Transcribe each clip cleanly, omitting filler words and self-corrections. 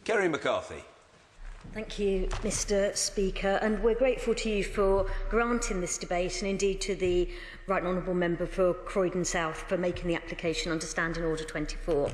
Kerry McCarthy. Thank you, Mr Speaker, and we're grateful to you for granting this debate and indeed to the Right Honourable Member for Croydon South for making the application under Standing Order 24.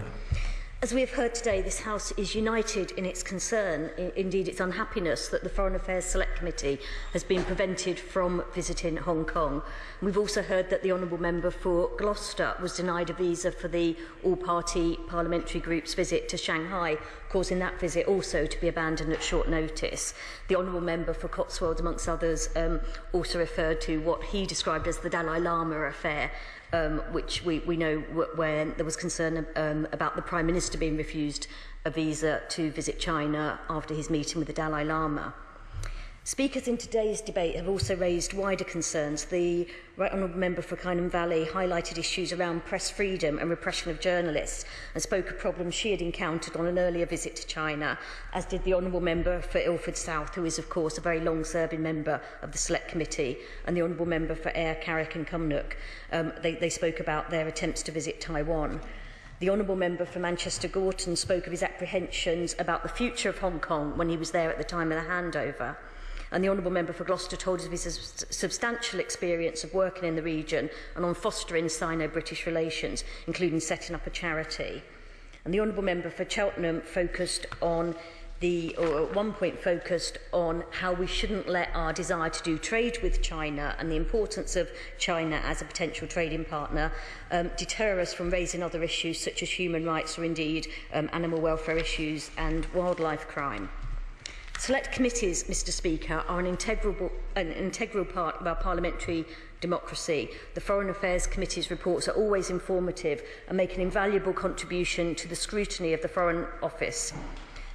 As we have heard today, this House is united in its concern, indeed its unhappiness, that the Foreign Affairs Select Committee has been prevented from visiting Hong Kong. We've also heard that the Honourable Member for Gloucester was denied a visa for the all-party parliamentary group's visit to Shanghai, causing that visit also to be abandoned at short notice. The Honourable Member for Cotswold, amongst others, also referred to what he described as the Dalai Lama affair, which we know where there was concern about the Prime Minister being refused a visa to visit China after his meeting with the Dalai Lama. Speakers in today's debate have also raised wider concerns. The Right Honourable Member for Kynan Valley highlighted issues around press freedom and repression of journalists and spoke of problems she had encountered on an earlier visit to China, as did the Honourable Member for Ilford South, who is of course a very long-serving member of the Select Committee, and the Honourable Member for Ayr, Carrick and Cumnock. They spoke about their attempts to visit Taiwan. The Honourable Member for Manchester Gorton spoke of his apprehensions about the future of Hong Kong when he was there at the time of the handover. And the Honourable Member for Gloucester told us of his substantial experience of working in the region and on fostering Sino-British relations, including setting up a charity. And the Honourable Member for Cheltenham focused on at one point focused on how we shouldn't let our desire to do trade with China and the importance of China as a potential trading partner deter us from raising other issues such as human rights or indeed animal welfare issues and wildlife crime. Select committees, Mr Speaker, are an integral part of our parliamentary democracy. The Foreign Affairs Committee's reports are always informative and make an invaluable contribution to the scrutiny of the Foreign Office.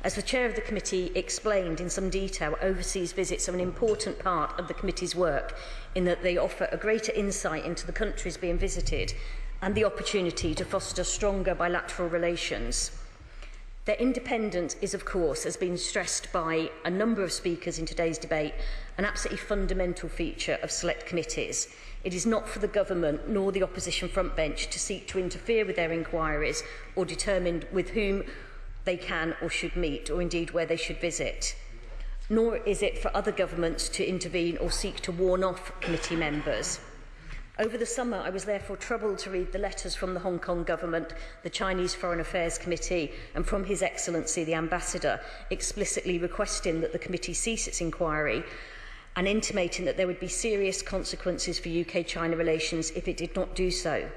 As the Chair of the Committee explained in some detail, overseas visits are an important part of the Committee's work in that they offer a greater insight into the countries being visited and the opportunity to foster stronger bilateral relations. Their independence is, of course, as been stressed by a number of speakers in today's debate, an absolutely fundamental feature of select committees. It is not for the government nor the opposition frontbench to seek to interfere with their inquiries or determine with whom they can or should meet, or indeed where they should visit. Nor is it for other governments to intervene or seek to warn off committee members. Over the summer, I was therefore troubled to read the letters from the Hong Kong government, the Chinese Foreign Affairs Committee, and from His Excellency the Ambassador, explicitly requesting that the committee cease its inquiry and intimating that there would be serious consequences for UK-China relations if it did not do so.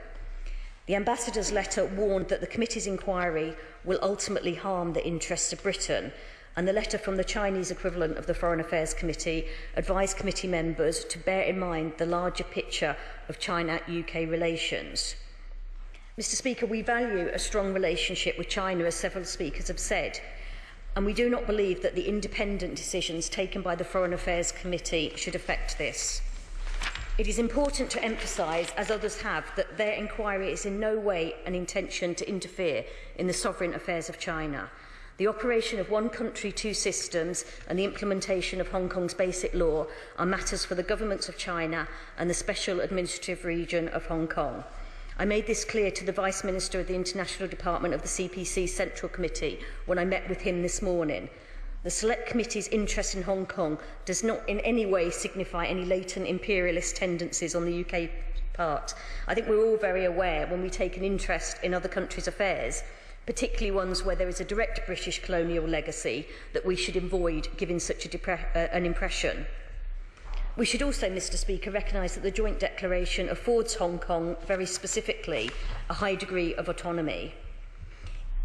The Ambassador's letter warned that the committee's inquiry will ultimately harm the interests of Britain, and the letter from the Chinese equivalent of the Foreign Affairs Committee advised committee members to bear in mind the larger picture of China-UK relations. Mr Speaker, we value a strong relationship with China, as several speakers have said, and we do not believe that the independent decisions taken by the Foreign Affairs Committee should affect this. It is important to emphasise, as others have, that their inquiry is in no way an intention to interfere in the sovereign affairs of China. The operation of one country, two systems and the implementation of Hong Kong's basic law are matters for the governments of China and the Special Administrative Region of Hong Kong. I made this clear to the Vice Minister of the International Department of the CPC Central Committee when I met with him this morning. The Select Committee's interest in Hong Kong does not in any way signify any latent imperialist tendencies on the UK part. I think we're all very aware when we take an interest in other countries' affairs, particularly ones where there is a direct British colonial legacy, that we should avoid giving such an impression. We should also, Mr Speaker, recognise that the joint declaration affords Hong Kong, very specifically, a high degree of autonomy.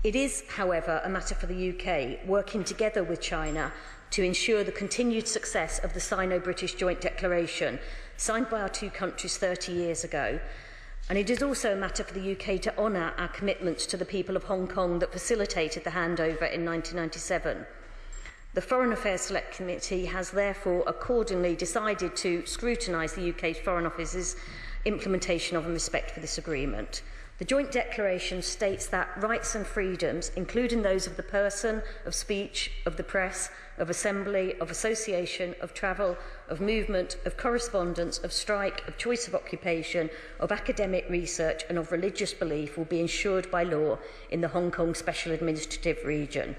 It is, however, a matter for the UK, working together with China to ensure the continued success of the Sino-British Joint Declaration, signed by our two countries 30 years ago. And it is also a matter for the UK to honour our commitments to the people of Hong Kong that facilitated the handover in 1997. The Foreign Affairs Select Committee has therefore accordingly decided to scrutinise the UK's Foreign Office's implementation of and respect for this agreement. The joint declaration states that rights and freedoms, including those of the person, of speech, of the press, of assembly, of association, of travel, of movement, of correspondence, of strike, of choice of occupation, of academic research and of religious belief will be ensured by law in the Hong Kong Special Administrative Region.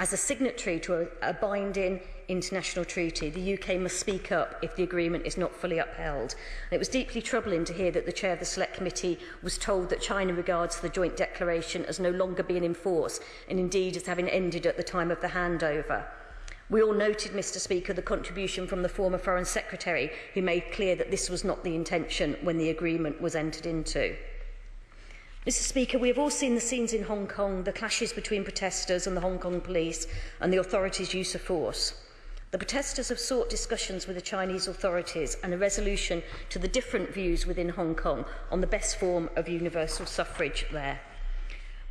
As a signatory to a binding international treaty, the UK must speak up if the agreement is not fully upheld. And it was deeply troubling to hear that the chair of the Select Committee was told that China regards the joint declaration as no longer being in force, and indeed as having ended at the time of the handover. We all noted, Mr Speaker, the contribution from the former Foreign Secretary, who made clear that this was not the intention when the agreement was entered into. Mr Speaker, we have all seen the scenes in Hong Kong, the clashes between protesters and the Hong Kong police and the authorities' use of force. The protesters have sought discussions with the Chinese authorities and a resolution to the different views within Hong Kong on the best form of universal suffrage there.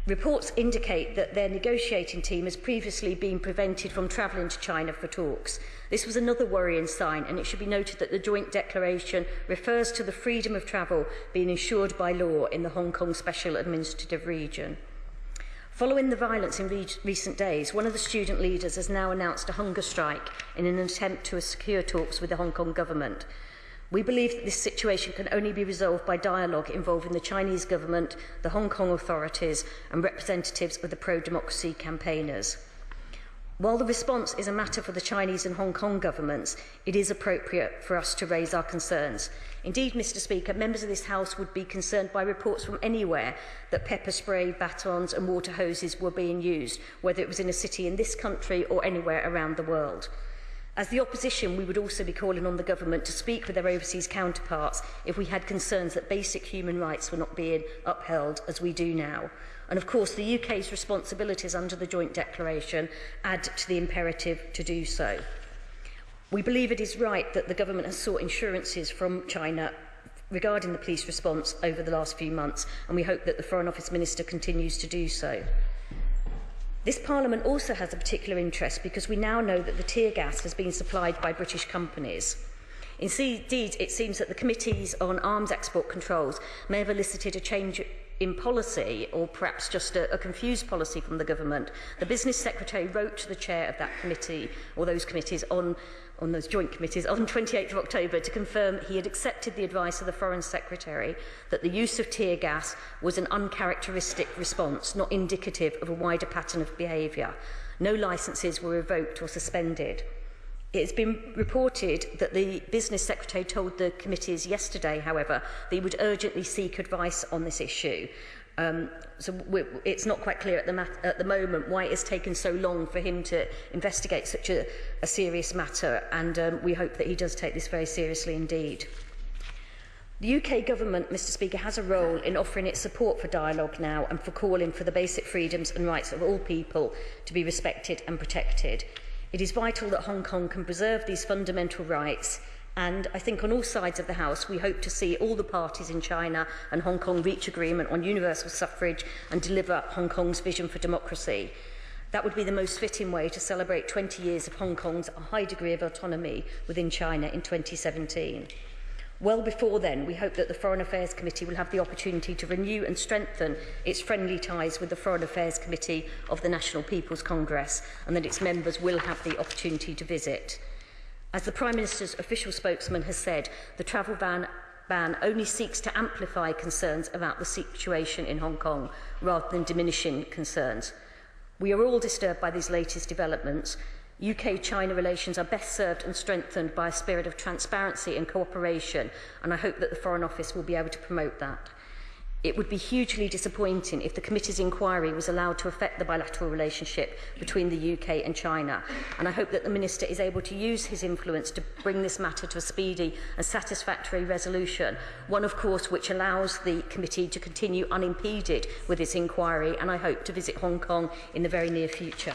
Reports indicate that their negotiating team has previously been prevented from travelling to China for talks. This was another worrying sign, and it should be noted that the joint declaration refers to the freedom of travel being ensured by law in the Hong Kong Special Administrative Region. Following the violence in recent days, one of the student leaders has now announced a hunger strike in an attempt to secure talks with the Hong Kong government. We believe that this situation can only be resolved by dialogue involving the Chinese government, the Hong Kong authorities and representatives of the pro-democracy campaigners. While the response is a matter for the Chinese and Hong Kong governments, it is appropriate for us to raise our concerns. Indeed, Mr Speaker, members of this House would be concerned by reports from anywhere that pepper spray, batons and water hoses were being used, whether it was in a city in this country or anywhere around the world. As the opposition, we would also be calling on the government to speak with their overseas counterparts if we had concerns that basic human rights were not being upheld as we do now. And of course, the UK's responsibilities under the joint declaration add to the imperative to do so. We believe it is right that the government has sought assurances from China regarding the police response over the last few months, and we hope that the Foreign Office Minister continues to do so. This Parliament also has a particular interest because we now know that the tear gas has been supplied by British companies. Indeed, it seems that the committees on arms export controls may have elicited a change in policy, or perhaps just a confused policy from the government. The Business Secretary wrote to the chair of that committee, or those committees on those joint committees, on 28th of October to confirm he had accepted the advice of the Foreign Secretary that the use of tear gas was an uncharacteristic response, not indicative of a wider pattern of behaviour. No licences were revoked or suspended. It has been reported that the Business Secretary told the committees yesterday, however, that he would urgently seek advice on this issue. It's not quite clear at the moment why it has taken so long for him to investigate such a serious matter, and we hope that he does take this very seriously indeed. The UK government, Mr Speaker, has a role in offering its support for dialogue now and for calling for the basic freedoms and rights of all people to be respected and protected. It is vital that Hong Kong can preserve these fundamental rights, and I think on all sides of the House we hope to see all the parties in China and Hong Kong reach agreement on universal suffrage and deliver Hong Kong's vision for democracy. That would be the most fitting way to celebrate 20 years of Hong Kong's high degree of autonomy within China in 2017. Well before then, we hope that the Foreign Affairs Committee will have the opportunity to renew and strengthen its friendly ties with the Foreign Affairs Committee of the National People's Congress, and that its members will have the opportunity to visit. As the Prime Minister's official spokesman has said, the travel ban only seeks to amplify concerns about the situation in Hong Kong, rather than diminishing concerns. We are all disturbed by these latest developments. UK-China relations are best served and strengthened by a spirit of transparency and cooperation, and I hope that the Foreign Office will be able to promote that. It would be hugely disappointing if the committee's inquiry was allowed to affect the bilateral relationship between the UK and China, and I hope that the Minister is able to use his influence to bring this matter to a speedy and satisfactory resolution, one of course which allows the committee to continue unimpeded with its inquiry, and I hope to visit Hong Kong in the very near future.